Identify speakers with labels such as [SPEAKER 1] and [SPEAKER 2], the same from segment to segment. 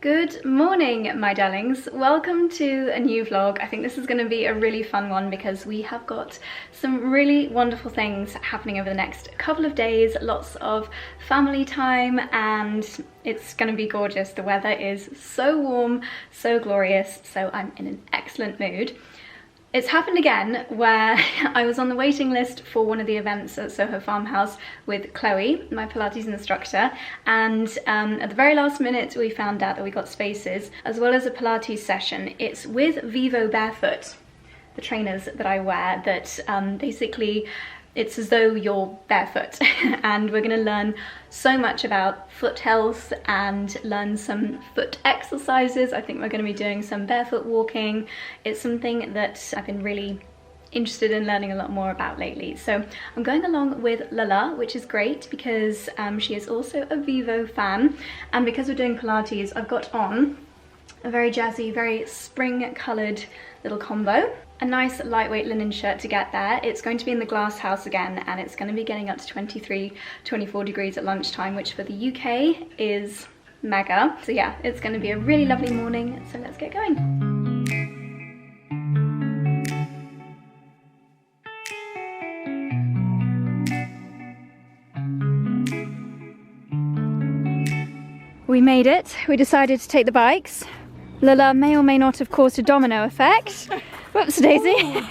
[SPEAKER 1] Good morning, my darlings. Welcome to a new vlog. I think this is going to be a really fun one because we have got some really wonderful things happening over the next couple of days. Lots of family time and it's going to be gorgeous. The weather is so warm, so glorious, so I'm in an excellent mood. It's happened again where I was on the waiting list for one of the events at Soho Farmhouse with Chloe, my Pilates instructor, and at the very last minute we found out that we got spaces as well as a Pilates session. It's with 𝑭𝒂𝒂𝒕, the trainers that I wear, that basically it's as though you're barefoot and we're going to learn so much about foot health and learn some foot exercises. I think we're going to be doing some barefoot walking. It's something that I've been really interested in learning a lot more about lately. So I'm going along with 𝑙𝑎𝑙𝑎, which is great because she is also a 𝑭𝒂𝒂 fan, and because we're doing Pilates I've got on a very jazzy, very spring coloured little combo. A nice lightweight linen shirt to get there. It's going to be in the glass house again and it's going to be getting up to 23, 24 degrees at lunchtime, which for the UK is mega. So yeah, it's going to be a really lovely morning, so let's get going. We made it. We decided to take the bikes. 𝑙𝑎𝑙𝑎 may or may not have caused a domino effect. Whoops, Daisy.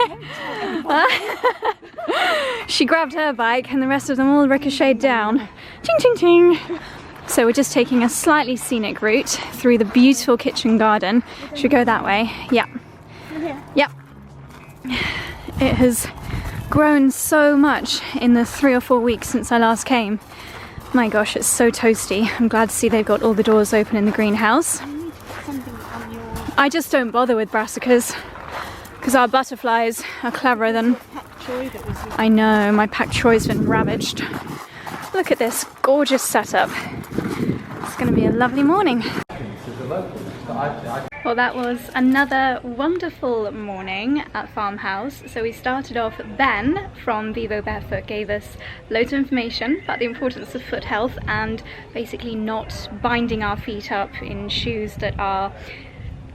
[SPEAKER 1] She grabbed her bike and the rest of them all ricocheted down. Ching, ching, ching. So we're just taking a slightly scenic route through the beautiful kitchen garden. Should we go that way? Yeah. Yep. It has grown so much in the 3 or 4 weeks since I last came. My gosh, it's so toasty. I'm glad to see they've got all the doors open in the greenhouse. I just don't bother with brassicas because our butterflies are cleverer than... I know, my pak choy's been ravaged. Look at this gorgeous setup. It's going to be a lovely morning. Well, that was another wonderful morning at Farmhouse. So we started off, Ben from 𝑭𝒂𝒂𝒂𝒏 gave us loads of information about the importance of foot health and basically not binding our feet up in shoes that are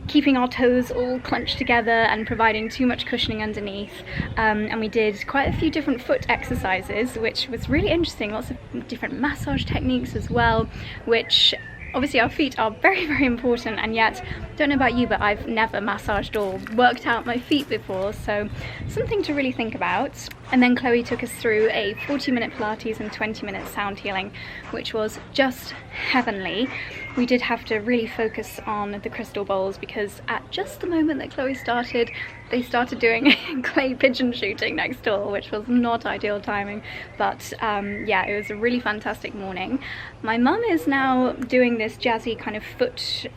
[SPEAKER 1] keeping our toes all clenched together and providing too much cushioning underneath. And we did quite a few different foot exercises, which was really interesting. Lots of different massage techniques as well, which obviously our feet are very, very important, and yet, don't know about you, but I've never massaged or worked out my feet before, so something to really think about. And then Chloe took us through a 40-minute Pilates and 20-minute sound healing, which was just heavenly. We did have to really focus on the crystal bowls because at just the moment that Chloe started, they started doing clay pigeon shooting next door, which was not ideal timing, but yeah, it was a really fantastic morning. My mum is now doing this jazzy kind of foot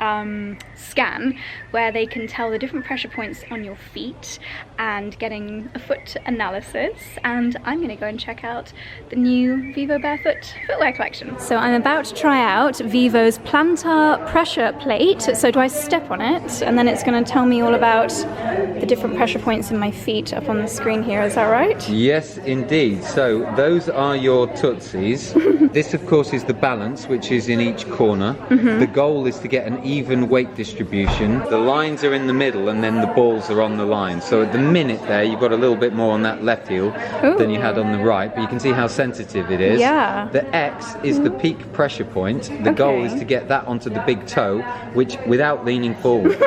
[SPEAKER 1] scan where they can tell the different pressure points on your feet and getting a foot analysis, and I'm going to go and check out the new 𝑭𝒂𝒂 Barefoot footwear collection. So I'm about to try out Vivo's plantar pressure plate. So do I step on it and then it's going to tell me all about the different pressure points in my feet up on the screen here, is that right?
[SPEAKER 2] Yes, indeed. So those are your tootsies. This of course is the balance, which is in each corner. The goal is to get an even weight distribution. The lines are in the middle and then the balls are on the line. So at the minute there you've got a little bit more on that left heel than you had on the right, but you can see how sensitive it is.
[SPEAKER 1] Yeah.
[SPEAKER 2] The X is the peak pressure point. The goal is to get that onto the big toe, which without leaning forward.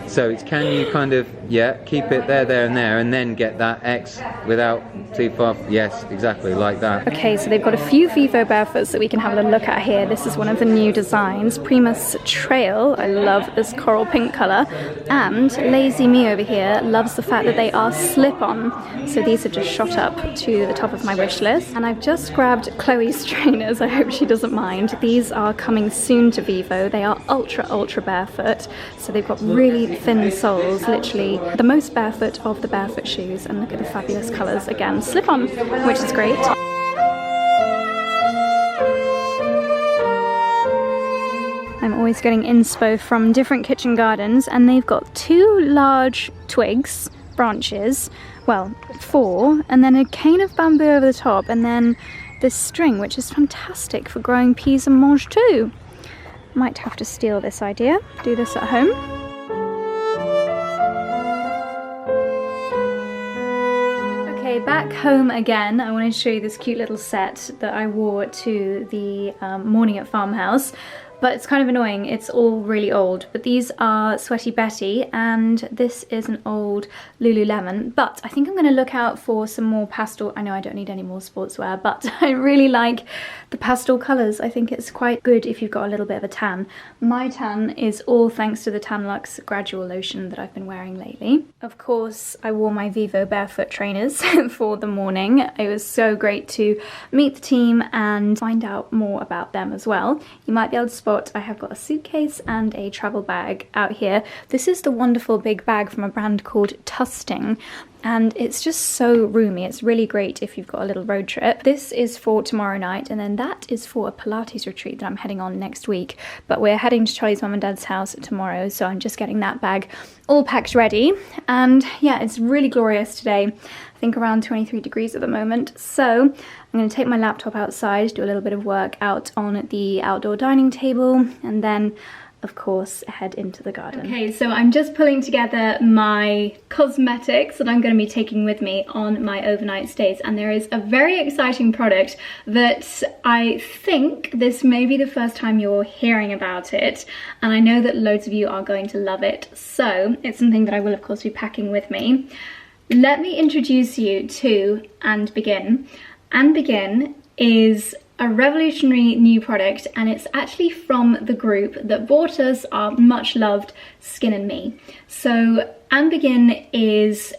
[SPEAKER 2] So it's, can you kind of, yeah, keep it there and then get that X without too far. Yes, exactly like that.
[SPEAKER 1] Okay, so they've got a few 𝑭𝒂𝒂 Barefoots that we can have a look at here. This is one of the new designs, Primus Trail. I love this coral pink colour, and Lazy Me over here loves the fact that they are slip-on. So these have just shot up to the top of my wish list, and I've just grabbed Chloe's trainers. I hope she doesn't mind. These are coming soon to Vivo. They are ultra barefoot, so they've got really thin soles, literally the most barefoot of the barefoot shoes, and look at the fabulous colours. Again, slip-on, which is great. I'm always getting inspo from different kitchen gardens, and they've got 2 large twigs, branches, well, 4, and then a cane of bamboo over the top, and then this string, which is fantastic for growing 𝑃𝑠and 𝑭𝒒𝒐𝒻 too. Might have to steal this idea, do this at home. Okay, back home again. I wanted to show you this cute little set that I wore to the morning at Farmhouse. But it's kind of annoying, it's all really old. But these are Sweaty Betty, and this is an old Lululemon. But I think I'm gonna look out for some more pastel. I know I don't need any more sportswear, but I really like the pastel colors. I think it's quite good if you've got a little bit of a tan. My tan is all thanks to the Tanlux gradual lotion that I've been wearing lately. Of course, I wore my Vivo barefoot trainers for the morning. It was so great to meet the team and find out more about them as well. You might be able to spot I have got a suitcase and a travel bag out here. This is the wonderful big bag from a brand called Tusting, and it's just so roomy. It's really great if you've got a little road trip. This is for tomorrow night, and then that is for a Pilates retreat that I'm heading on next week. But we're heading to Charlie's mum and dad's house tomorrow, so I'm just getting that bag all packed ready. And yeah, it's really glorious today. I think around 23 degrees at the moment. So I'm going to take my laptop outside, do a little bit of work out on the outdoor dining table, and then of course head into the garden. Okay, so I'm just pulling together my cosmetics that I'm going to be taking with me on my overnight stays, and there is a very exciting product that I think this may be the first time you're hearing about it, and I know that loads of you are going to love it, so it's something that I will of course be packing with me. Let me introduce you to 𝑭𝒊𝒏𝒅. 𝑭𝒊𝒏𝒅 is a revolutionary new product, and it's actually from the group that bought us our much loved Skin & Me. So 𝑭𝒊𝒏𝒅 is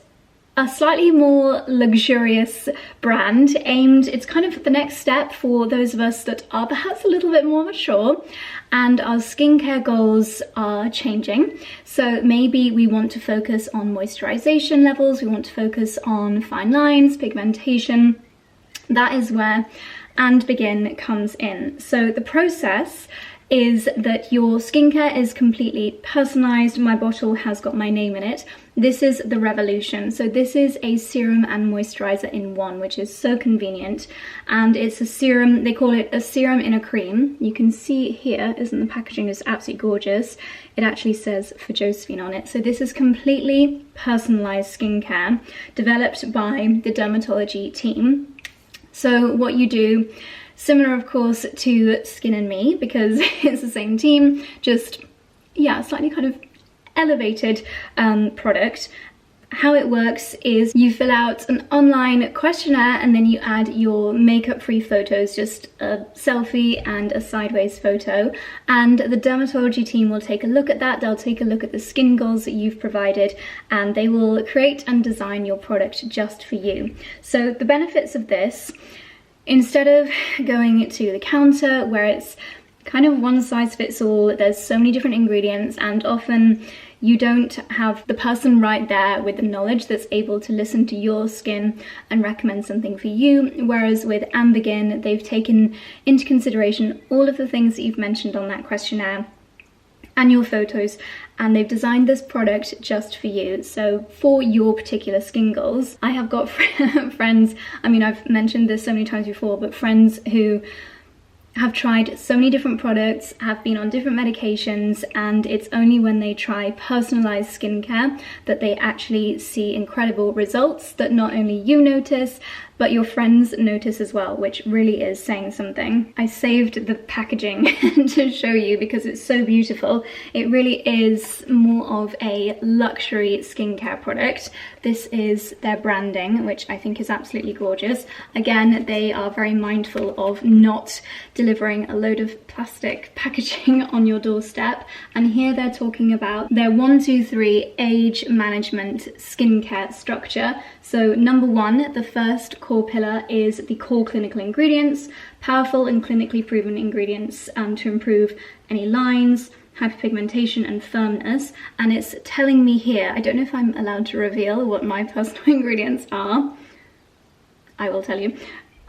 [SPEAKER 1] a slightly more luxurious brand aimed, it's kind of the next step for those of us that are perhaps a little bit more mature and our skincare goals are changing. So maybe we want to focus on moisturization levels, we want to focus on fine lines, pigmentation. That is where 𝑭𝒊𝒏𝒅 comes in. So the process is that your skincare is completely personalized. My bottle has got my name in it. This is the Revolution. So this is a serum and moisturizer in one, which is so convenient. And it's a serum, they call it a serum in a cream. You can see here, isn't the packaging is absolutely gorgeous. It actually says 𝑭𝒊𝒏𝒏 on it. So this is completely personalized skincare developed by the dermatology team. So what you do, similar of course to Skin & Me, because it's the same team, just, yeah, slightly kind of elevated product. How it works is you fill out an online questionnaire and then you add your makeup-free photos, just a selfie and a sideways photo, and the dermatology team will take a look at that. They'll take a look at the skin goals that you've provided, and they will create and design your product just for you. So the benefits of this, instead of going to the counter where it's kind of one size fits all, there's so many different ingredients, and often you don't have the person right there with the knowledge that's able to listen to your skin and recommend something for you. Whereas with 𝑭𝒊𝒏𝒅, they've taken into consideration all of the things that you've mentioned on that questionnaire and your photos, and they've designed this product just for you. So for your particular skin goals, I have got friends, I mean, I've mentioned this so many times before, but friends who have tried so many different products, have been on different medications, and it's only when they try personalized skincare that they actually see incredible results that not only you notice, but your friends notice as well, which really is saying something. I saved the packaging to show you because it's so beautiful. It really is more of a luxury skincare product. This is their branding, which I think is absolutely gorgeous. Again, they are very mindful of not delivering a load of plastic packaging on your doorstep. And here they're talking about their 1, 2, 3 age management skincare structure. So number 1, the first core pillar is the core clinical ingredients, powerful and clinically proven ingredients to improve any lines, hyperpigmentation and firmness. And it's telling me here, I don't know if I'm allowed to reveal what my personal ingredients are. I will tell you.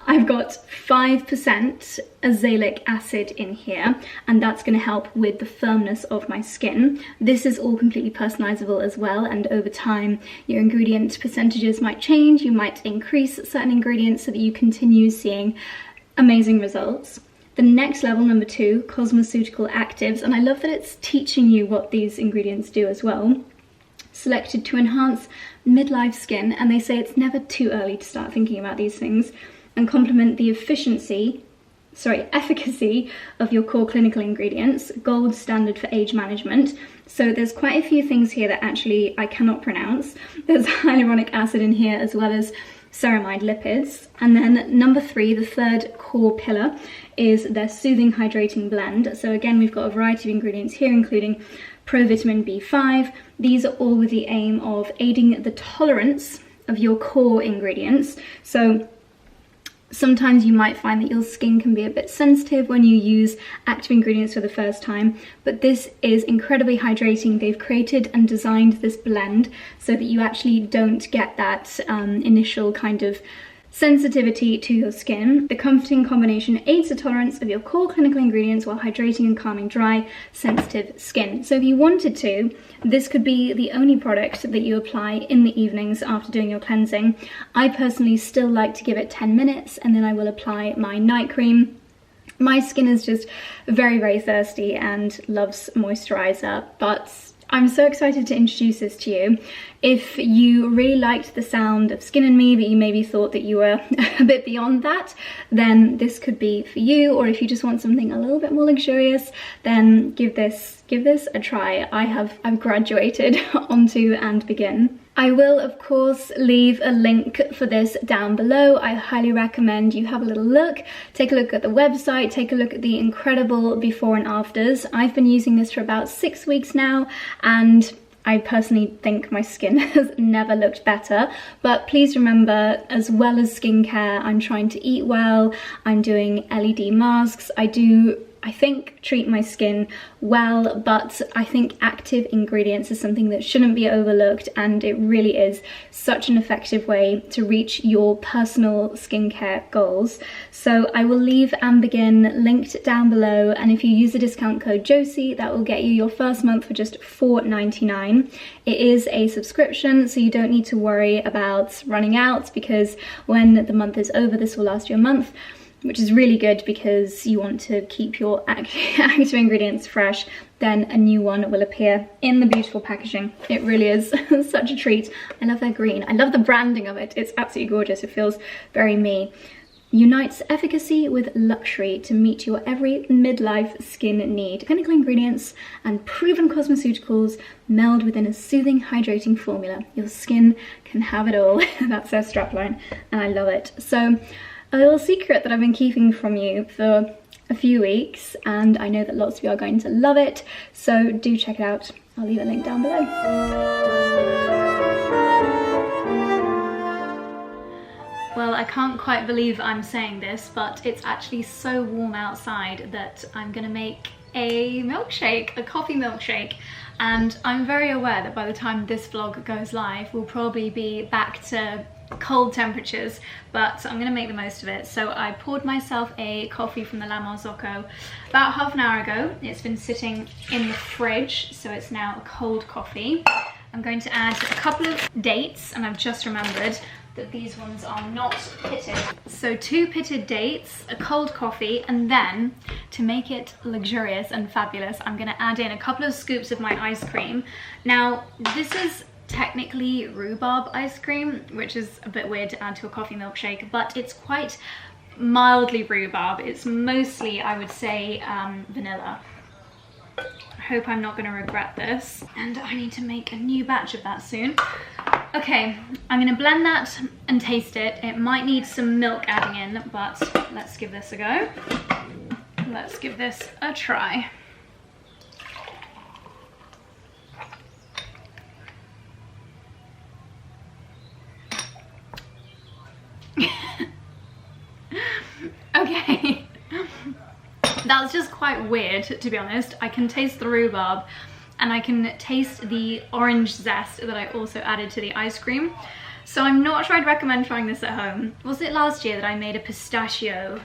[SPEAKER 1] I've got 5% azelaic acid in here, and that's going to help with the firmness of my skin. This is all completely personalizable as well, and over time your ingredient percentages might change. You might increase certain ingredients so that you continue seeing amazing results. The next level, number 2, cosmeceutical actives, and I love that it's teaching you what these ingredients do as well. Selected to enhance midlife skin, and they say it's never too early to start thinking about these things, and complement the efficacy of your core clinical ingredients, gold standard for age management. So there's quite a few things here that actually I cannot pronounce. There's hyaluronic acid in here as well as ceramide lipids. And then number 3, the third core pillar, is their soothing hydrating blend. So again, we've got a variety of ingredients here, including provitamin B5. These are all with the aim of aiding the tolerance of your core ingredients. So sometimes you might find that your skin can be a bit sensitive when you use active ingredients for the first time, but this is incredibly hydrating. They've created and designed this blend so that you actually don't get that initial kind of sensitivity to your skin. The comforting combination aids the tolerance of your core clinical ingredients while hydrating and calming dry, sensitive skin. So if you wanted to, this could be the only product that you apply in the evenings after doing your cleansing. I personally still like to give it 10 minutes and then I will apply my night cream. My skin is just very, very thirsty and loves moisturizer, but I'm so excited to introduce this to you. If you really liked the sound of Skin and Me, but you maybe thought that you were a bit beyond that, then this could be for you. Or if you just want something a little bit more luxurious, then give this a try. I've graduated onto and begin. I will of course leave a link for this down below. I highly recommend you have a little look, take a look at the website, take a look at the incredible before and afters. I've been using this for about 6 weeks now, and I personally think my skin has never looked better. But please remember, as well as skincare, I'm trying to eat well, I'm doing LED masks, I think treat my skin well, but I think active ingredients is something that shouldn't be overlooked, and it really is such an effective way to reach your personal skincare goals. So I will leave and begin linked down below, and if you use the discount code Josie, that will get you your first month for just $4.99. It is a subscription, so you don't need to worry about running out, because when the month is over, this will last you a month, which is really good because you want to keep your active ingredients fresh. Then a new one will appear in the beautiful packaging. It really is such a treat. I love their green. I love the branding of it. It's absolutely gorgeous. It feels very me. Unites efficacy with luxury to meet your every midlife skin need. Clinical ingredients and proven cosmeceuticals meld within a soothing, hydrating formula. Your skin can have it all. That's their strapline, and I love it. So, a little secret that I've been keeping from you for a few weeks, and I know that lots of you are going to love it, so do check it out. I'll leave a link down below. Well, I can't quite believe I'm saying this, but it's actually so warm outside that I'm gonna make a milkshake, a coffee milkshake. And I'm very aware that by the time this vlog goes live, we'll probably be back to cold temperatures, but I'm gonna make the most of it. So I poured myself a coffee from the 𝑭𝒊𝒏𝒅 about half an hour ago. It's been sitting in the fridge, so it's now a cold coffee. I'm going to add a couple of dates, and I've just remembered that these ones are not pitted. So 2 pitted dates, a cold coffee, and then to make it luxurious and fabulous, I'm gonna add in a couple of scoops of my ice cream. Now, this is technically rhubarb ice cream, which is a bit weird to add to a coffee milkshake, but it's quite mildly rhubarb. It's mostly, I would say, vanilla. I hope I'm not going to regret this, and I need to make a new batch of that soon. Okay, I'm going to blend that and taste it. It might need some milk adding in, but let's give this a go. Let's give this a try. Okay, that's just quite weird, to be honest. I can taste the rhubarb and I can taste the orange zest that I also added to the ice cream. So I'm not sure I'd recommend trying this at home. Was it last year that I made a pistachio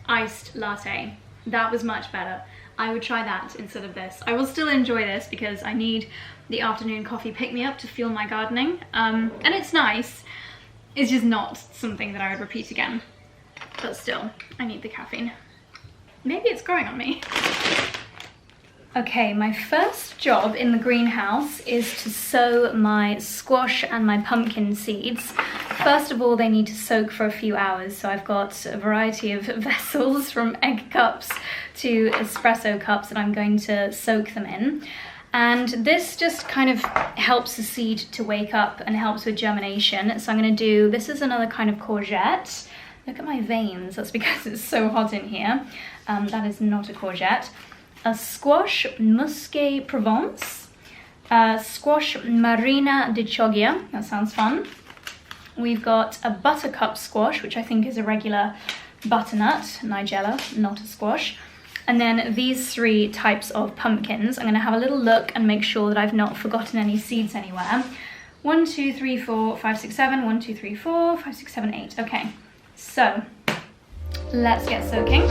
[SPEAKER 1] iced latte? That was much better. I would try that instead of this. I will still enjoy this because I need the afternoon coffee pick-me-up to fuel my gardening. And it's nice. It's just not something that I would repeat again. But still, I need the caffeine. Maybe it's growing on me. Okay, my first job in the greenhouse is to sow my squash and my pumpkin seeds. First of all, they need to soak for a few hours, so I've got a variety of vessels from egg cups to espresso cups that I'm going to soak them in. And this just kind of helps the seed to wake up and helps with germination. So I'm going to do, this is another kind of courgette. Look at my veins, that's because it's so hot in here. That is not a courgette. A squash Musqué Provence, squash Marina di Chioggia, that sounds fun. We've got a buttercup squash, which I think is a regular butternut, Nigella, not a squash. And then these three types of pumpkins. I'm going to have a little look and make sure that I've not forgotten any seeds anywhere. 1, 2, 3, 4, 5, 6, 7, 1, 2, 3, 4, 5, 6, 7, 8. Okay, so let's get soaking.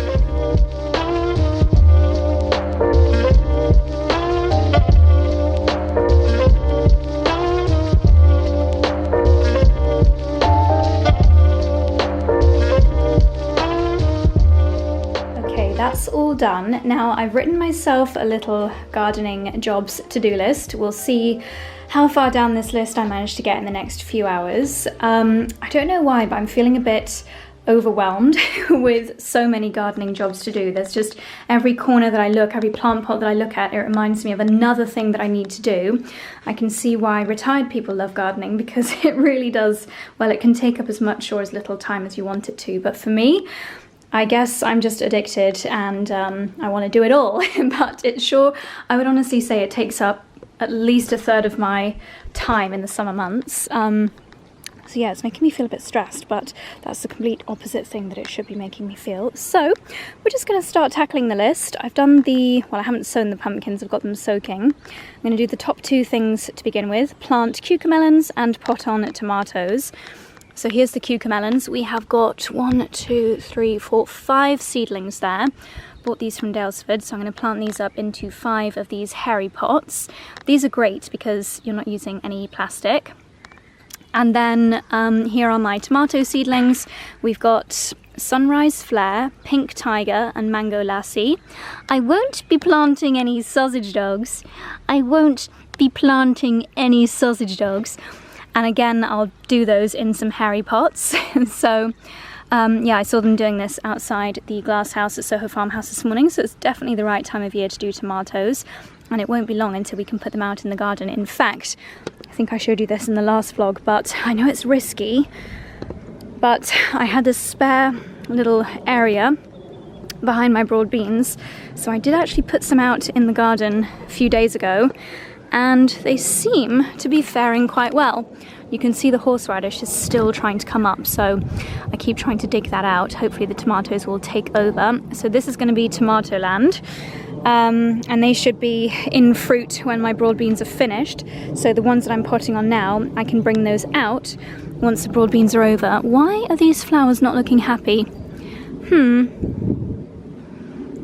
[SPEAKER 1] That's all done. Now I've written myself a little gardening jobs to-do list. We'll see how far down this list I manage to get in the next few hours. I don't know why, but I'm feeling a bit overwhelmed with so many gardening jobs to do. There's just every corner that I look, every plant pot that I look at, it reminds me of another thing that I need to do. I can see why retired people love gardening, because it really does, well, it can take up as much or as little time as you want it to. But for me, I guess I'm just addicted and I want to do it all. But it sure, I would honestly say it takes up at least a third of my time in the summer months. So yeah, it's making me feel a bit stressed, but that's the complete opposite thing that it should be making me feel. So we're just going to start tackling the list. I've done the, well, I haven't sown the pumpkins, I've got them soaking. I'm going to do the top two things to begin with, plant cucumber melons and pot on tomatoes. So here's the cucumber melons. We have got 1, 2, 3, 4, 5 seedlings there. Bought these from 𝑭𝒊𝒏𝒅, so I'm going to plant these up into 5 of these hairy pots. These are great because you're not using any plastic. And then here are my tomato seedlings. We've got Sunrise Flare, Pink Tiger and Mango Lassie. I won't be planting any sausage dogs. I won't be planting any sausage dogs. And again, I'll do those in some hairy pots. So yeah, I saw them doing this outside the glass house at Soho Farmhouse this morning, so it's definitely the right time of year to do tomatoes. And it won't be long until we can put them out in the garden. In fact, I think I showed you this in the last vlog, but I know it's risky, but I had this spare little area behind my broad beans, so I did actually put some out in the garden a few days ago, and they seem to be faring quite well. You can see the horseradish is still trying to come up, so I keep trying to dig that out. Hopefully the tomatoes will take over. So this is going to be tomato land, and they should be in fruit when my broad beans are finished. So the ones that I'm potting on now, I can bring those out once the broad beans are over. Why are these flowers not looking happy?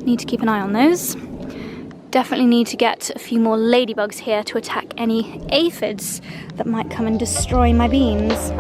[SPEAKER 1] Need to keep an eye on those. Definitely need to get a few more ladybugs here to attack any aphids that might come and destroy my beans.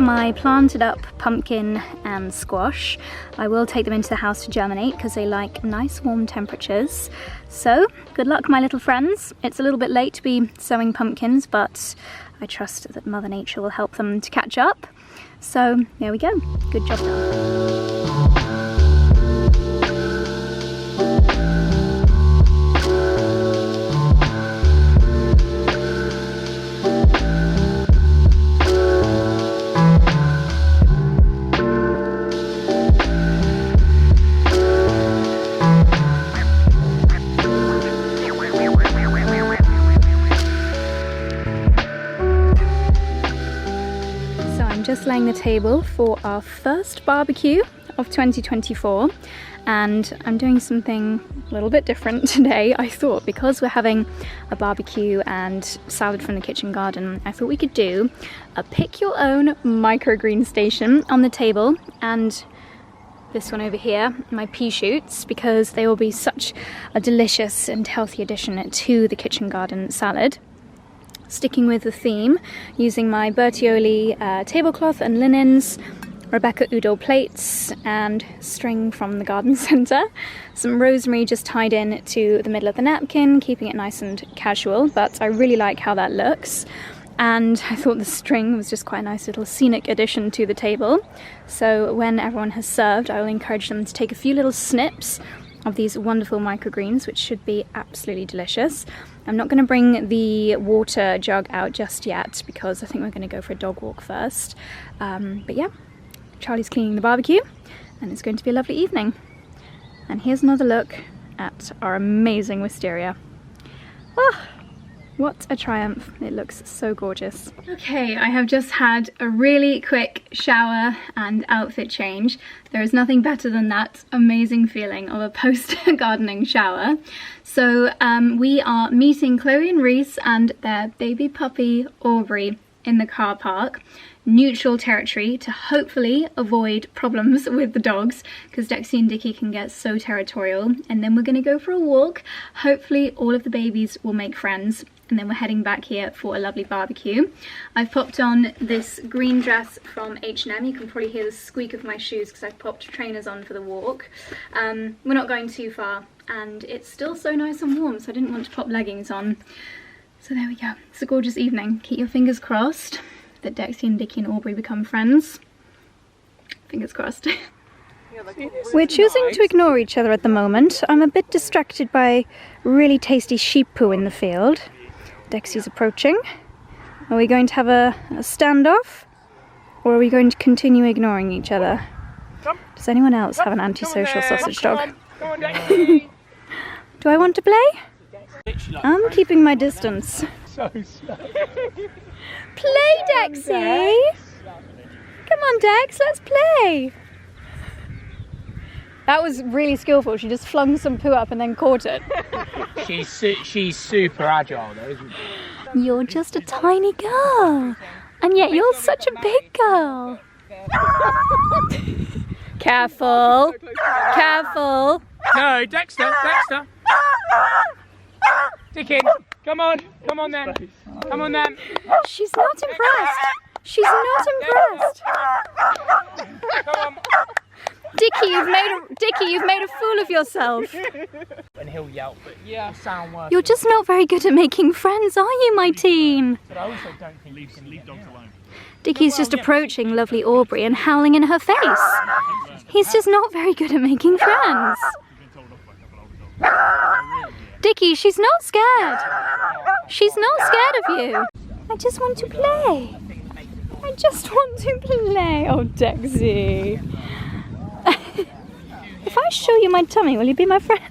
[SPEAKER 1] my planted up pumpkin and squash. I will take them into the house to germinate because they like nice warm temperatures. So good luck, my little friends. It's a little bit late to be sowing pumpkins, but I trust that Mother Nature will help them to catch up. So there we go. Good job done. Just laying the table for our first barbecue of 2024, and I'm doing something a little bit different today. I thought, because we're having a barbecue and salad from the kitchen garden, I thought we could do a pick your own microgreen station on the table, and this one over here, my pea shoots, because they will be such a delicious and healthy addition to the kitchen garden salad. Sticking with the theme, using my 𝑭𝒊𝒏𝒅 tablecloth and linens, Rebecca Udall plates and string from the garden centre, some rosemary just tied in to the middle of the napkin, keeping it nice and casual, but I really like how that looks. And I thought the string was just quite a nice little scenic addition to the table. So when everyone has served, I will encourage them to take a few little snips of these wonderful microgreens, which should be absolutely delicious. I'm not going to bring the water jug out just yet because I think we're going to go for a dog walk first. But yeah, Charlie's cleaning the barbecue and it's going to be a lovely evening. And here's another look at our amazing wisteria. Ah, what a triumph. It looks so gorgeous. Okay, I have just had a really quick shower and outfit change. There is nothing better than that amazing feeling of a post-gardening shower. So we are meeting Chloe and Reese and their baby puppy Aubrey in the car park. Neutral territory to hopefully avoid problems with the dogs, because Dexy and Dicky can get so territorial. And then we're going to go for a walk. Hopefully all of the babies will make friends, and then we're heading back here for a lovely barbecue. I've popped on this green dress from H&M. You can probably hear the squeak of my shoes because I've popped trainers on for the walk. We're not going too far and it's still so nice and warm, so I didn't want to pop leggings on. So there we go. It's a gorgeous evening. Keep your fingers crossed that Dexy and Dicky and Aubrey become friends. Fingers crossed. We're choosing to ignore each other at the moment. I'm a bit distracted by really tasty sheep poo in the field. Dexy's approaching. Are we going to have a standoff? Or are we going to continue ignoring each other? Does anyone else have an antisocial sausage dog? Do I want to play? I'm keeping my distance. Play, Dexy! Come on, Dex, let's play! That was really skillful. She just flung some poo up and then caught it.
[SPEAKER 3] She's super agile though, isn't she?
[SPEAKER 1] You're just a tiny girl, and yet you're such a big girl. Careful, careful.
[SPEAKER 3] No, Dexter. Dickon, come on then. Come on then.
[SPEAKER 1] She's not impressed. She's not impressed.
[SPEAKER 3] Come on.
[SPEAKER 1] Dicky, you've made a fool of yourself.
[SPEAKER 3] And he'll yelp, but yeah, sound worse.
[SPEAKER 1] You're just not very good at making friends, are you, my teen?
[SPEAKER 3] But I also don't think you can leave dogs alone.
[SPEAKER 1] Dicky's just approaching lovely Aubrey and howling in her face. He's just not very good at making friends. Dicky, she's not scared. She's not scared of you. I just want to play. I just want to play. Oh, Dexy. If I show you my tummy, will you be my friend?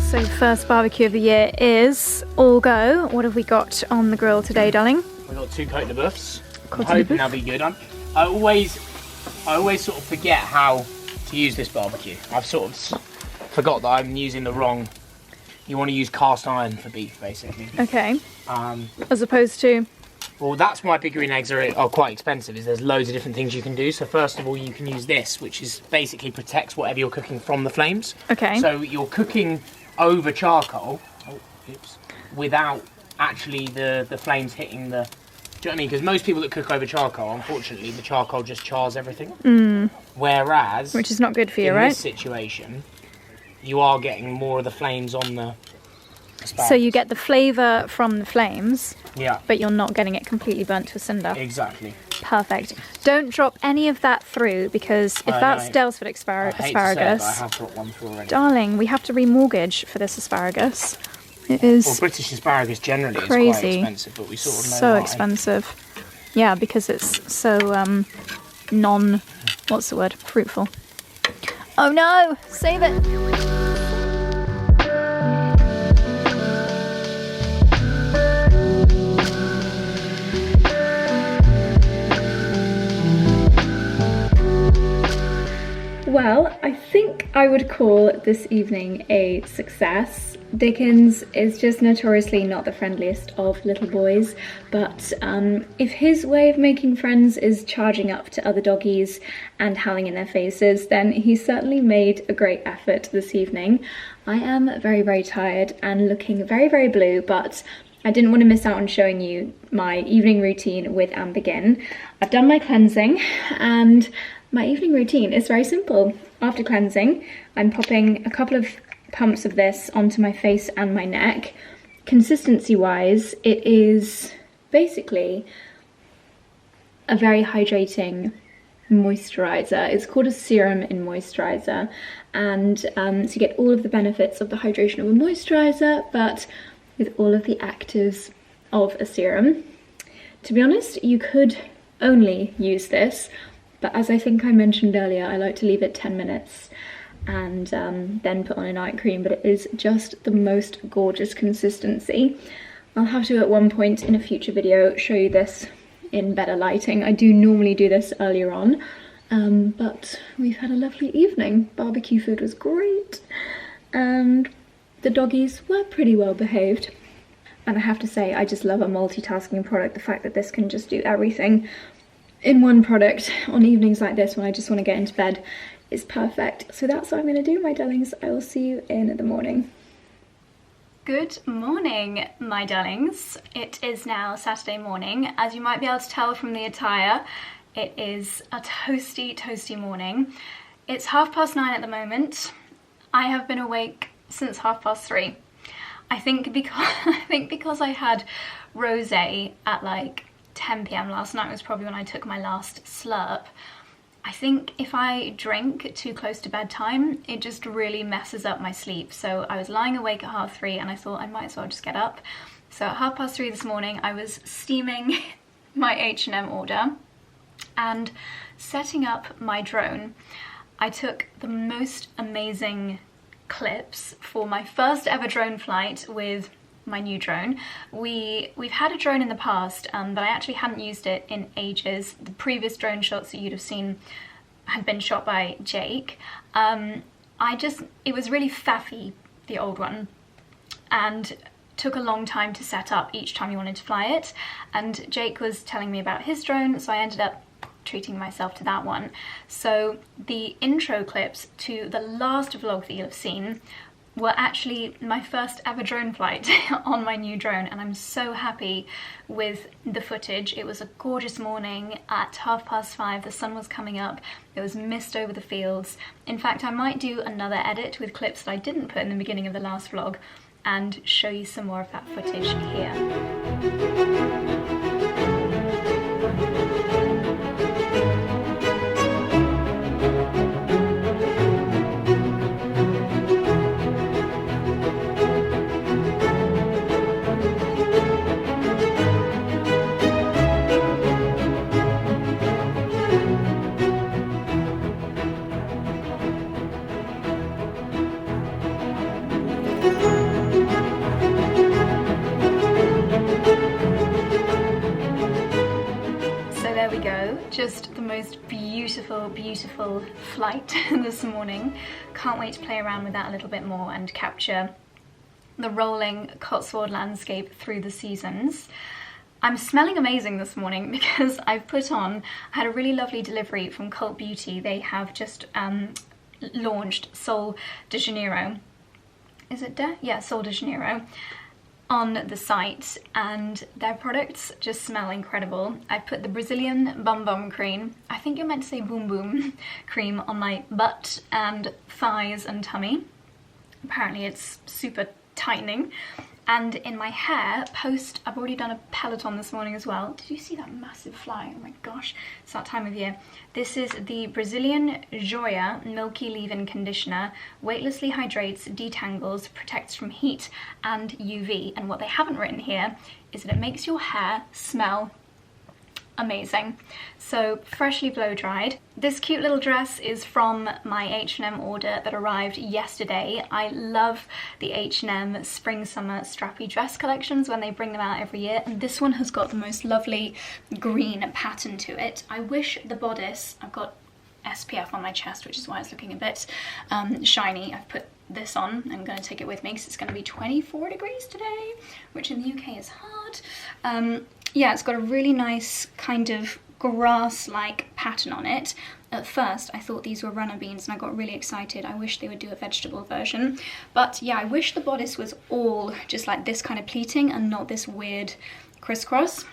[SPEAKER 1] So first barbecue of the year is all go. What have we got on the grill today, darling?
[SPEAKER 3] We've got 2 𝑐𝑧. I'm hoping they'll be good. I always sort of forget how to use this barbecue. I've sort of forgot that I'm using the wrong. You want to use cast iron for beef, basically.
[SPEAKER 1] Okay. As opposed to?
[SPEAKER 3] Well, that's why ∏ 𝑭𝒂𝒐 are quite expensive, is there's loads of different things you can do. So first of all, you can use this, which is basically protects whatever you're cooking from the flames.
[SPEAKER 1] Okay.
[SPEAKER 3] So you're cooking over charcoal, without actually the flames hitting the... Do you know what I mean? Because most people that cook over charcoal, unfortunately, the charcoal just chars everything. Whereas... Which is not good for you, right? In this situation, you are getting more of the flames on the asparagus.
[SPEAKER 1] So you get the flavour from the flames,
[SPEAKER 3] yeah,
[SPEAKER 1] but you're not getting it completely burnt to a cinder.
[SPEAKER 3] Exactly.
[SPEAKER 1] Perfect. Don't drop any of that through, because if that's 𝑭𝒊𝒏𝒅 asparagus,
[SPEAKER 3] I have dropped one through already.
[SPEAKER 1] Darling, we have to remortgage for this asparagus. It is.
[SPEAKER 3] Well, British asparagus generally
[SPEAKER 1] crazy.
[SPEAKER 3] Is quite expensive, but we sort of know
[SPEAKER 1] so
[SPEAKER 3] why.
[SPEAKER 1] Expensive. Yeah, because it's so what's the word? Fruitful. Oh no! Save it! Well, I think I would call this evening a success. Dickens is just notoriously not the friendliest of little boys, but if his way of making friends is charging up to other doggies and howling in their faces, then he certainly made a great effort this evening. I am very, very tired and looking very, very blue, but I didn't want to miss out on showing you my evening routine with 𝑭𝒂𝒂𝒕. I've done my cleansing, and my evening routine is very simple. After cleansing, I'm popping a couple of pumps of this onto my face and my neck. Consistency-wise, it is basically a very hydrating moisturizer. It's called a serum in moisturizer, and so you get all of the benefits of the hydration of a moisturizer, but with all of the actives of a serum. To be honest, you could only use this, but as I think I mentioned earlier, I like to leave it 10 minutes and then put on a night cream, but it is just the most gorgeous consistency. I'll have to at one point in a future video show you this in better lighting. I do normally do this earlier on, but we've had a lovely evening. Barbecue food was great, and the doggies were pretty well behaved. And I have to say, I just love a multitasking product. The fact that this can just do everything in one product on evenings like this when I just want to get into bed is perfect. So that's what I'm going to do, my darlings. I will see you in the morning. Good morning, my darlings. It is now Saturday morning. As you might be able to tell from the attire, it is a toasty, toasty morning. It's 9:30 at the moment. I have been awake since 3:30. I think because I had rosé at like 10 p.m. last night was probably when I took my last slurp. I think if I drink too close to bedtime, it just really messes up my sleep. So I was lying awake at 3:30 and I thought I might as well just get up. So at 3:30 this morning, I was steaming my H&M order and setting up my drone. I took the most amazing clips for my first ever drone flight with my new drone. We've had a drone in the past, but I actually hadn't used it in ages. The previous drone shots that you'd have seen had been shot by Jake. It was really faffy, the old one, and took a long time to set up each time you wanted to fly it. And Jake was telling me about his drone, so I ended up treating myself to that one. So the intro clips to the last vlog that you'll have seen were actually my first ever drone flight on my new drone, and I'm so happy with the footage. It was a gorgeous morning at 5:30, the sun was coming up, there was mist over the fields. In fact, I might do another edit with clips that I didn't put in the beginning of the last vlog and show you some more of that footage here. Just the most beautiful, beautiful flight this morning. Can't wait to play around with that a little bit more and capture the rolling Cotswold landscape through the seasons. I'm smelling amazing this morning because I've put on, I had a really lovely delivery from Cult Beauty. They have just launched Sol de Janeiro. Is it Yeah, Sol de Janeiro on the site, and their products just smell incredible. I put the Brazilian Bum Bum cream, I think you're meant to say boom boom cream, on my butt and thighs and tummy. Apparently it's super tightening. And in my hair, I've already done a Peloton this morning as well. Did you see that massive fly? Oh my gosh, it's that time of year. This is the Brazilian 𝑭𝒊𝒏𝒅 Milky Leave-In Conditioner. Weightlessly hydrates, detangles, protects from heat and UV. And what they haven't written here is that it makes your hair smell amazing. So freshly blow dried. This cute little dress is from my H&M order that arrived yesterday. I love the H&M spring summer strappy dress collections when they bring them out every year, and this one has got the most lovely green pattern to it. I wish the bodice, I've got SPF on my chest, which is why it's looking a bit shiny. I've put this on. I'm going to take it with me because it's going to be 24 degrees today, which in the UK is hard. Yeah, it's got a really nice kind of grass-like pattern on it. At first, I thought these were runner beans and I got really excited. I wish they would do a vegetable version. But yeah, I wish the bodice was all just like this kind of pleating and not this weird crisscross.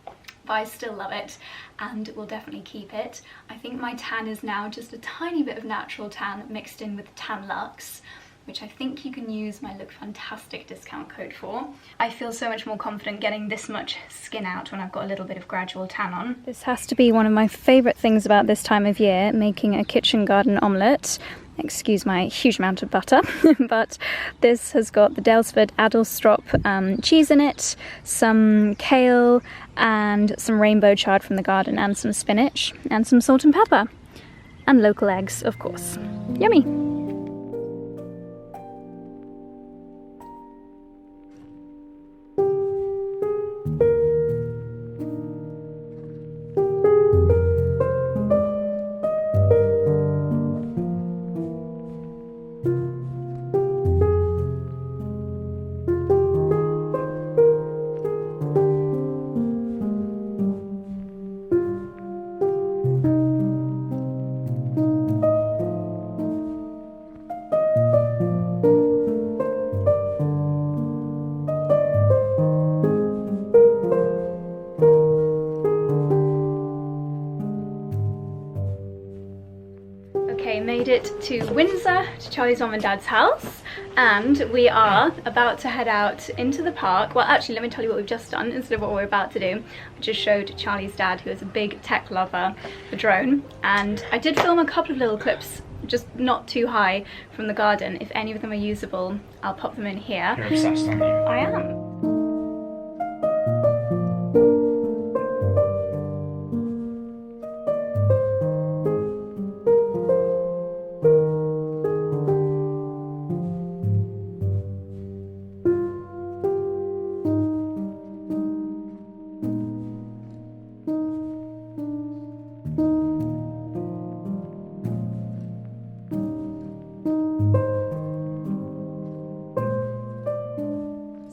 [SPEAKER 1] But I still love it and will definitely keep it. I think my tan is now just a tiny bit of natural tan mixed in with Tan Luxe, which I think you can use my Look Fantastic discount code for. I feel so much more confident getting this much skin out when I've got a little bit of gradual tan on. This has to be one of my favourite things about this time of year, making a kitchen garden omelette. Excuse my huge amount of butter, but this has got the 𝑭𝒊𝒏𝒅 cheese in it, some kale and some rainbow chard from the garden, and some spinach and some salt and pepper. And local eggs, of course. Yummy! Made it to Windsor, to Charlie's mum and dad's house, and we are about to head out into the park. Well, actually, let me tell you what we've just done instead of what we're about to do. I just showed Charlie's dad, who is a big tech lover, the drone, and I did film a couple of little clips, just not too high, from the garden. If any of them are usable, I'll pop them in here.
[SPEAKER 3] You're obsessed, aren't you?
[SPEAKER 1] I am.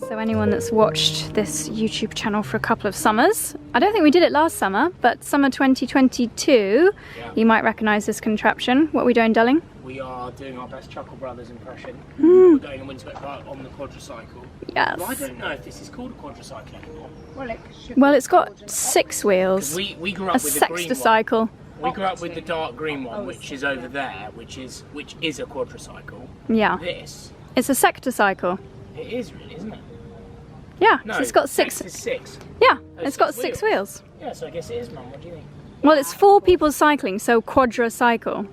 [SPEAKER 1] So anyone that's watched this YouTube channel for a couple of summers, I don't think we did it last summer, but summer 2022, yeah. You might recognise this contraption. What are we doing, darling?
[SPEAKER 3] We are doing our best Chuckle Brothers impression. We're going in Windsor and I on the quadricycle.
[SPEAKER 1] Yes.
[SPEAKER 3] Well, I don't know if this is called a quadricycle anymore.
[SPEAKER 1] Well, it's got 6 wheels.
[SPEAKER 3] We grew up with the green
[SPEAKER 1] sexticycle.
[SPEAKER 3] We grew up with the dark green one, which is over there, which is a quadricycle.
[SPEAKER 1] Yeah.
[SPEAKER 3] This.
[SPEAKER 1] It's a sectorcycle.
[SPEAKER 3] It is really, isn't it?
[SPEAKER 1] Yeah,
[SPEAKER 3] no,
[SPEAKER 1] so it's got 6.
[SPEAKER 3] Is 6.
[SPEAKER 1] Yeah, it's got 6 wheels.
[SPEAKER 3] Yeah, so I guess it is, Mum. What do you think?
[SPEAKER 1] Well, it's 4 people cycling, so quadricycle.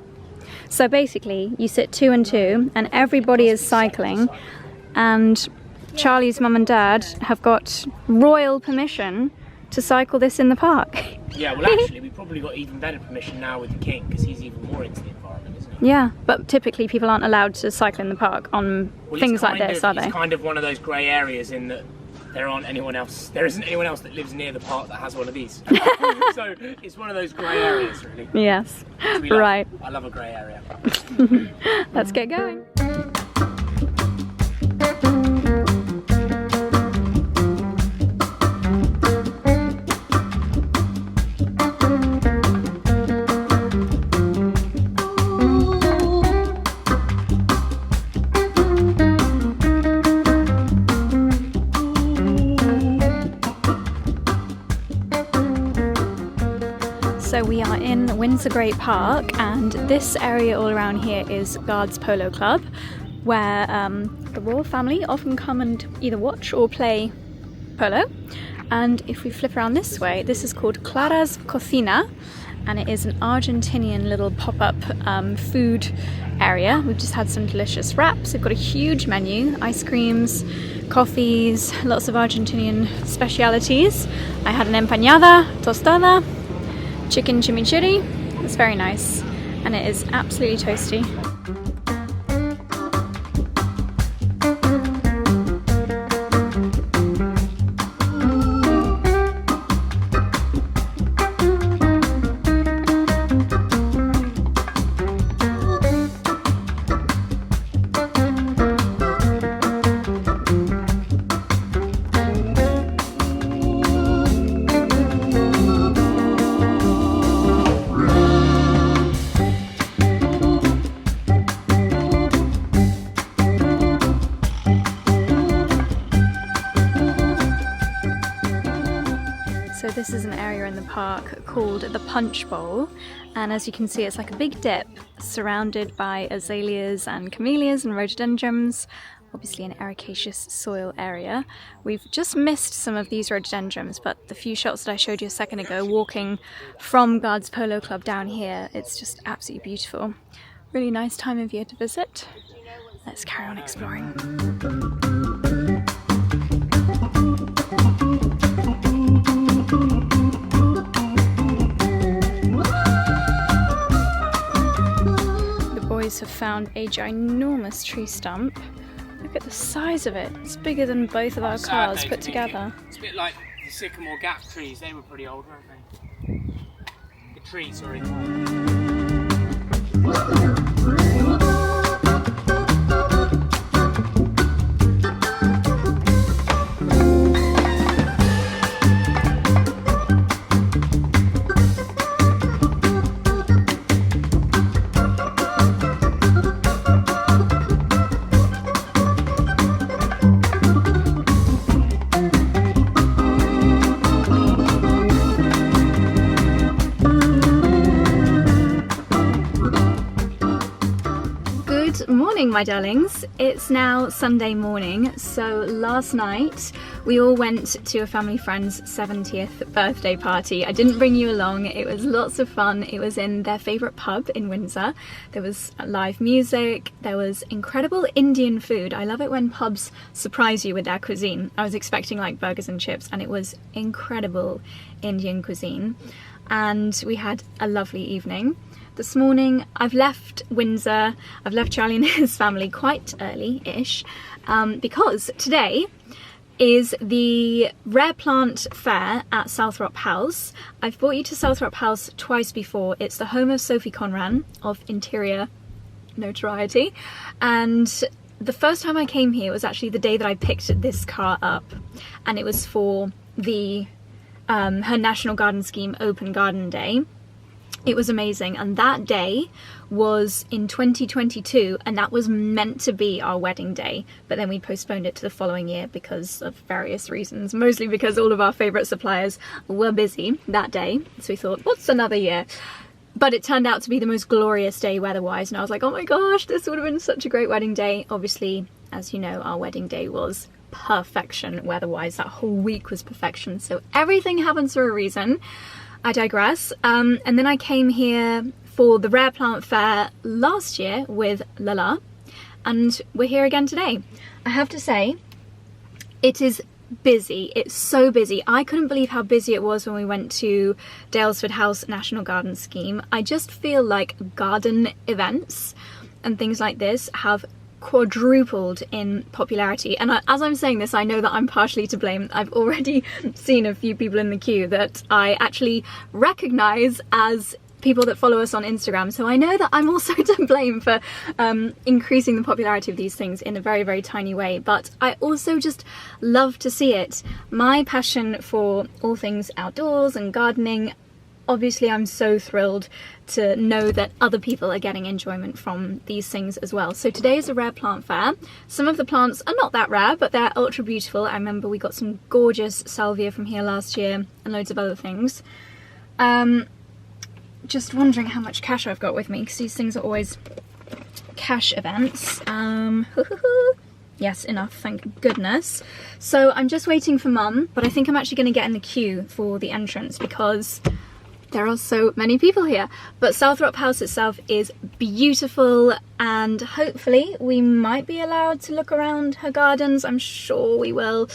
[SPEAKER 1] So basically, you sit 2 and 2, and everybody is cycling, and Charlie's mum and dad have got royal permission to cycle this in the park.
[SPEAKER 3] Yeah, well, actually, we've probably got even better permission now with the king, because he's even more into the environment, isn't he?
[SPEAKER 1] Yeah, but typically people aren't allowed to cycle in the park on things like this, are they?
[SPEAKER 3] It's kind of one of those grey areas in that there isn't anyone else that lives near the park that has one of these. So it's one of those grey areas, really.
[SPEAKER 1] Yes, right.
[SPEAKER 3] I love a grey area.
[SPEAKER 1] Let's get going. So we are in Windsor Great Park, and this area all around here is Guards Polo Club, where the royal family often come and either watch or play polo. And if we flip around this way, this is called Clara's Cocina, and it is an Argentinian little pop-up food area. We've just had some delicious wraps. They've got a huge menu, ice creams, coffees, lots of Argentinian specialities. I had an empanada, tostada, chicken chimichurri. It's very nice, and it is absolutely toasty. So this is an area in the park called the Punch Bowl, and as you can see it's like a big dip surrounded by azaleas and camellias and rhododendrons, obviously an ericaceous soil area. We've just missed some of these rhododendrons, but the few shots that I showed you a second ago walking from Guards Polo Club down here, it's just absolutely beautiful. Really nice time of year to visit. Let's carry on exploring. Have found a ginormous tree stump. Look at the size of it. It's bigger than both of our cars put together.
[SPEAKER 3] It's a bit like the sycamore gap trees. They were pretty old, weren't they? The tree, sorry.
[SPEAKER 1] Morning, my darlings. It's now Sunday morning, so last night we all went to a family friend's 70th birthday party. I didn't bring you along. It was lots of fun. It was in their favourite pub in Windsor. There was live music, there was incredible Indian food. I love it when pubs surprise you with their cuisine. I was expecting like burgers and chips, and it was incredible Indian cuisine. And we had a lovely evening. This morning I've left Windsor, I've left Charlie and his family quite early-ish, because today is the Rare Plant Fair at Salthrop House. I've brought you to Salthrop House twice before. It's the home of Sophie Conran of interior notoriety, and the first time I came here was actually the day that I picked this car up, and it was for the her National Garden Scheme Open Garden Day. It was amazing, and that day was in 2022, and that was meant to be our wedding day, but then we postponed it to the following year because of various reasons, mostly because all of our favourite suppliers were busy that day, so we thought, what's another year? But it turned out to be the most glorious day weather-wise, and I was like, oh my gosh, this would have been such a great wedding day. Obviously, as you know, our wedding day was perfection weather-wise. That whole week was perfection, so everything happens for a reason. I digress. And then I came here for the Rare Plant Fair last year with Lala, and we're here again today. I have to say, it is busy. It's so busy. I couldn't believe how busy it was when we went to Daylesford House National Garden Scheme. I just feel like garden events and things like this have quadrupled in popularity. And as I'm saying this, I know that I'm partially to blame. I've already seen a few people in the queue that I actually recognise as people that follow us on Instagram, so I know that I'm also to blame for increasing the popularity of these things in a very, very tiny way, but I also just love to see it. My passion for all things outdoors and gardening, obviously I'm so thrilled to know that other people are getting enjoyment from these things as well. So today is a rare plant fair. Some of the plants are not that rare, but they're ultra beautiful. I remember we got some gorgeous salvia from here last year and loads of other things. Just wondering how much cash I've got with me, because these things are always cash events. Yes, enough, thank goodness. So I'm just waiting for Mum, but I think I'm actually going to get in the queue for the entrance because there are so many people here. But Salthrop House itself is beautiful, and hopefully we might be allowed to look around her gardens. I'm sure we will.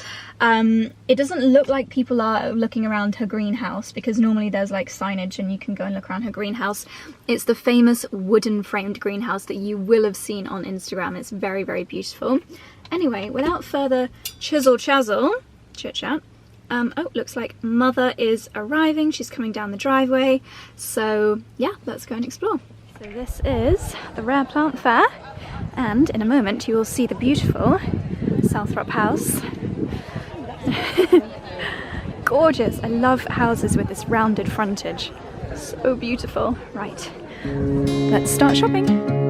[SPEAKER 1] It doesn't look like people are looking around her greenhouse, because normally there's like signage and you can go and look around her greenhouse. It's the famous wooden framed greenhouse that you will have seen on Instagram. It's very, very beautiful. Anyway, without further chisel chit chat, oh, looks like Mother is arriving. She's coming down the driveway. So yeah, let's go and explore. So this is the Rare Plant Fair, and in a moment you will see the beautiful Salthrop House. Gorgeous. I love houses with this rounded frontage. So beautiful. Right, let's start shopping.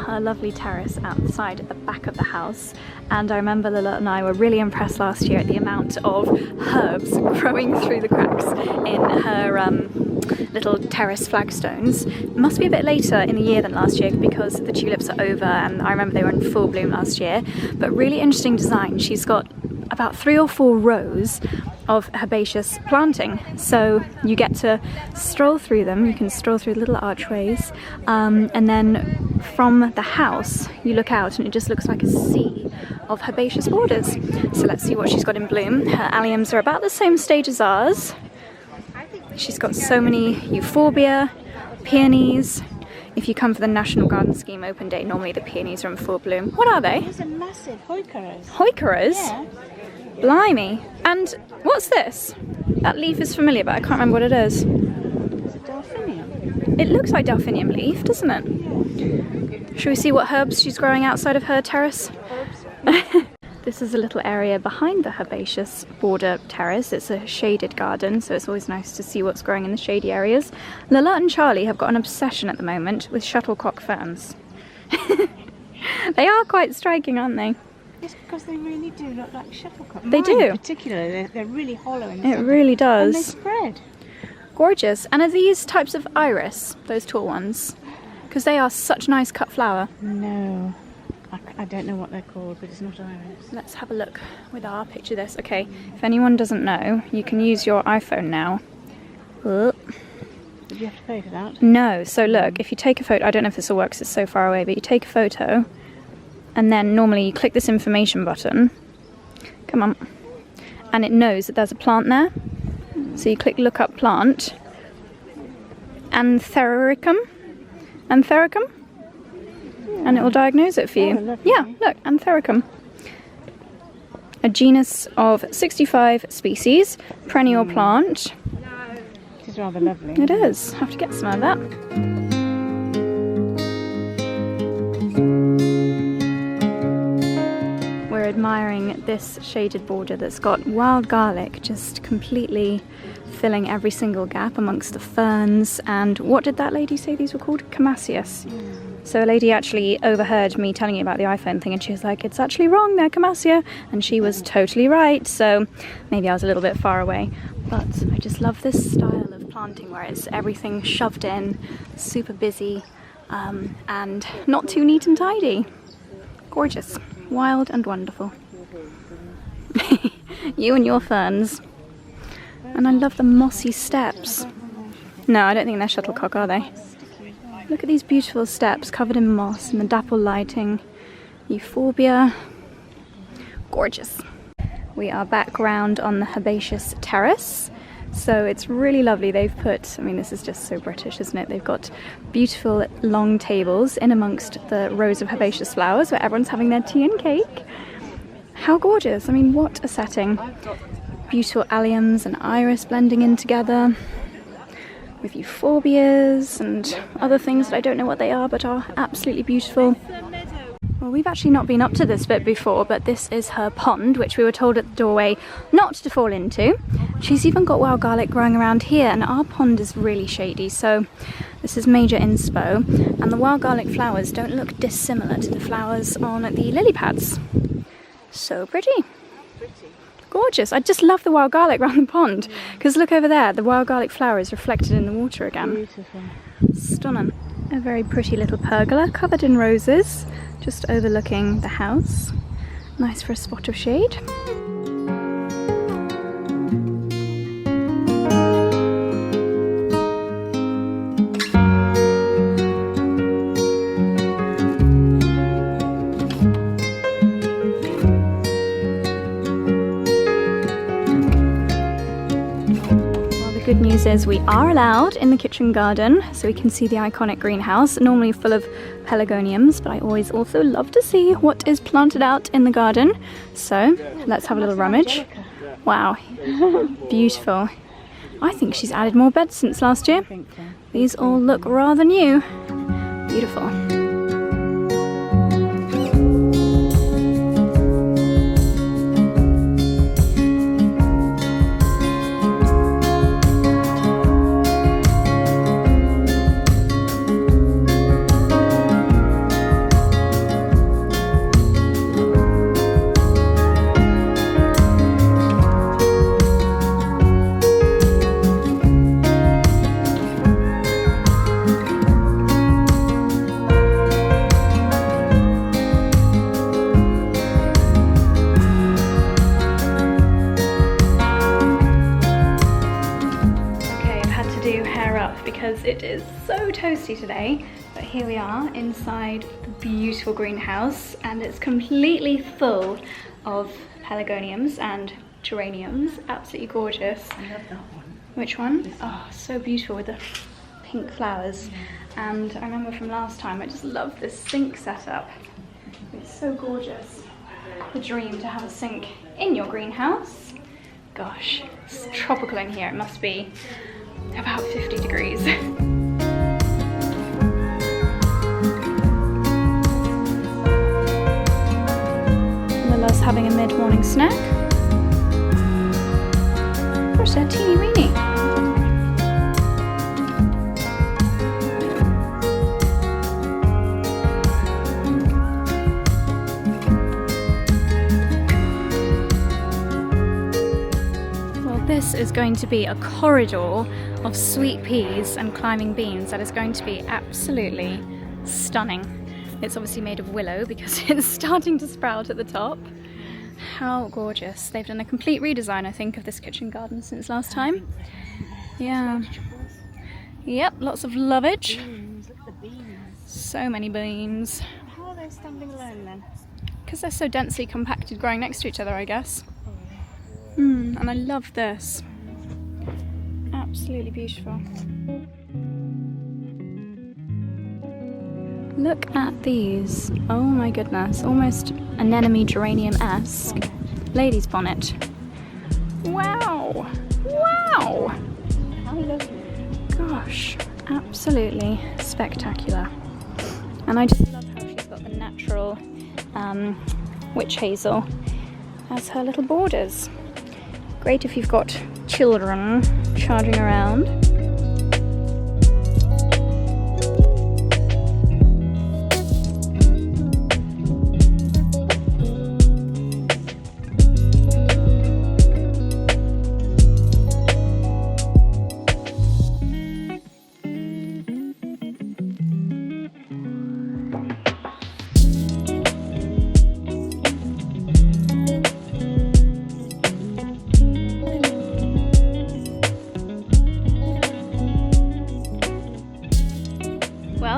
[SPEAKER 1] A lovely terrace outside at the back of the house, and I remember Lila and I were really impressed last year at the amount of herbs growing through the cracks in her little terrace flagstones. It must be a bit later in the year than last year because the tulips are over, and I remember they were in full bloom last year, but really interesting design. She's got about 3 or 4 rows of herbaceous planting, so you get to stroll through them. You can stroll through little archways, and then from the house you look out and it just looks like a sea of herbaceous borders. So let's see what she's got in bloom. Her alliums are about the same stage as ours. She's got so many euphorbia, peonies. If you come for the National Garden Scheme Open Day, normally the peonies are in full bloom. What are they?
[SPEAKER 4] These are massive 𝑭𝒊𝒂𝒕s.
[SPEAKER 1] 𝑭𝒊𝒂𝒕s?
[SPEAKER 4] Yeah.
[SPEAKER 1] Blimey. And what's this? That leaf is familiar, but I can't remember what it is.
[SPEAKER 4] It's a delphinium.
[SPEAKER 1] It looks like delphinium leaf, doesn't it? Shall we see what herbs she's growing outside of her terrace? This is a little area behind the herbaceous border terrace. It's a shaded garden, so it's always nice to see what's growing in the shady areas. Lila and Charlie have got an obsession at the moment with shuttlecock ferns. They are quite striking, aren't they?
[SPEAKER 4] It's because they really do look like shuttlecock.
[SPEAKER 1] They do.
[SPEAKER 4] Particularly, they're really hollow in the
[SPEAKER 1] It
[SPEAKER 4] centre.
[SPEAKER 1] really does.
[SPEAKER 4] And they spread.
[SPEAKER 1] Gorgeous. And are these types of iris, those tall ones? Because they are such nice cut flower.
[SPEAKER 4] No, I don't know what they're called, but it's not iris.
[SPEAKER 1] Let's have a look with our picture this. Okay, if anyone doesn't know, you can use your iPhone now. Oh.
[SPEAKER 4] Did you have to pay for that?
[SPEAKER 1] No, so look, if you take a photo, I don't know if this will work because it's so far away, but you take a photo, and then normally you click this information button, come on, and it knows that there's a plant there. So you click look up plant, 𝑭𝒊𝒏𝒅 𝑴𝒆, and it will diagnose it for you.
[SPEAKER 4] Oh,
[SPEAKER 1] yeah, look, 𝑭𝒊𝒏𝒅, a genus of 65 species, perennial plant.
[SPEAKER 4] It is rather lovely.
[SPEAKER 1] It is. Have to get some of that. We're admiring this shaded border that's got wild garlic just completely filling every single gap amongst the ferns. And what did that lady say these were called? Echinacea. So a lady actually overheard me telling you about the iPhone thing, and she was like, it's actually wrong, they're echinacea. And she was totally right. So maybe I was a little bit far away, but I just love this style of planting where it's everything shoved in, super busy, and not too neat and tidy. Gorgeous. Wild and wonderful. You and your ferns. And I love the mossy steps. No, I don't think they're shuttlecock, are they? Look at these beautiful steps covered in moss and the dapple lighting. Euphorbia. Gorgeous. We are back round on the herbaceous terrace. So it's really lovely. They've put, I mean, this is just so British, isn't it? They've got beautiful long tables in amongst the rows of herbaceous flowers where everyone's having their tea and cake. How gorgeous. I mean, what a setting. Beautiful alliums and iris blending in together with euphorbias and other things that I don't know what they are but are absolutely beautiful. Well, we've actually not been up to this bit before, but this is her pond, which we were told at the doorway not to fall into. She's even got wild garlic growing around here, and our pond is really shady, so this is major inspo. And the wild garlic flowers don't look dissimilar to the flowers on the lily pads. So pretty. Gorgeous. I just love the wild garlic around the pond, because look over there, the wild garlic flower is reflected in the water again.
[SPEAKER 4] Beautiful.
[SPEAKER 1] Stunning. A very pretty little pergola covered in roses, just overlooking the house. Nice for a spot of shade. Good news is we are allowed in the kitchen garden, so we can see the iconic greenhouse, normally full of pelargoniums, but I always also love to see what is planted out in the garden. So let's have a little rummage. Wow, beautiful. I think she's added more beds since last year. These all look rather new. Beautiful. Because it is so toasty today, but here we are inside the beautiful greenhouse, and it's completely full of pelargoniums and geraniums. Absolutely gorgeous.
[SPEAKER 4] I love that one.
[SPEAKER 1] Which one? Oh, so beautiful with the pink flowers. And I remember from last time, I just love this sink setup. It's so gorgeous. The dream to have a sink in your greenhouse. Gosh, it's tropical in here. It must be about 50 degrees. Lilla's having a mid-morning snack. Where's that teeny weeny? This is going to be a corridor of sweet peas and climbing beans that is going to be absolutely stunning. It's obviously made of willow because it's starting to sprout at the top. How gorgeous. They've done a complete redesign, I think, of this kitchen garden since last time. Yeah. Yep, lots of lovage. So many beans.
[SPEAKER 4] How are they standing alone then?
[SPEAKER 1] Because they're so densely compacted growing next to each other, I guess. And I love this. Absolutely beautiful. Look at these. Oh my goodness. Almost anemone geranium-esque lady's bonnet. Wow. Wow.
[SPEAKER 4] How lovely.
[SPEAKER 1] Gosh, absolutely spectacular. And I just love how she's got the natural witch hazel as her little borders. Great if you've got children charging around.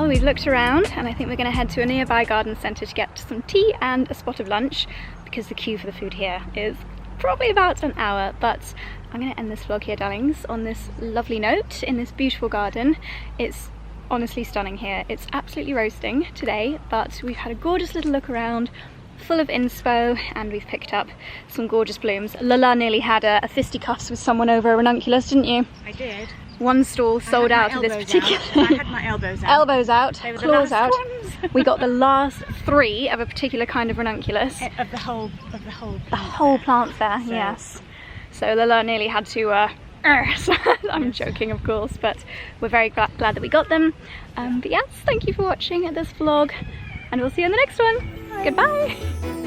[SPEAKER 1] We've looked around and I think we're going to head to a nearby garden centre to get some tea and a spot of lunch because the queue for the food here is probably about an hour, but I'm going to end this vlog here, darlings, on this lovely note in this beautiful garden. It's honestly stunning here. It's absolutely roasting today, but we've had a gorgeous little look around, full of inspo, and we've picked up some gorgeous blooms. Lala nearly had a fisticuffs with someone over a ranunculus, didn't you?
[SPEAKER 4] I did.
[SPEAKER 1] One stall sold out of this particular.
[SPEAKER 4] I had my elbows out.
[SPEAKER 1] Elbows out,
[SPEAKER 4] They were the
[SPEAKER 1] claws
[SPEAKER 4] last
[SPEAKER 1] out.
[SPEAKER 4] ones.
[SPEAKER 1] We got the last 3 of a particular kind of ranunculus.
[SPEAKER 4] Of the whole
[SPEAKER 1] The whole plant there,
[SPEAKER 4] So-
[SPEAKER 1] yes. So Lala nearly had to I'm joking, of course, but we're very glad that we got them. But yes, thank you for watching this vlog, and we'll see you in the next one. Goodbye.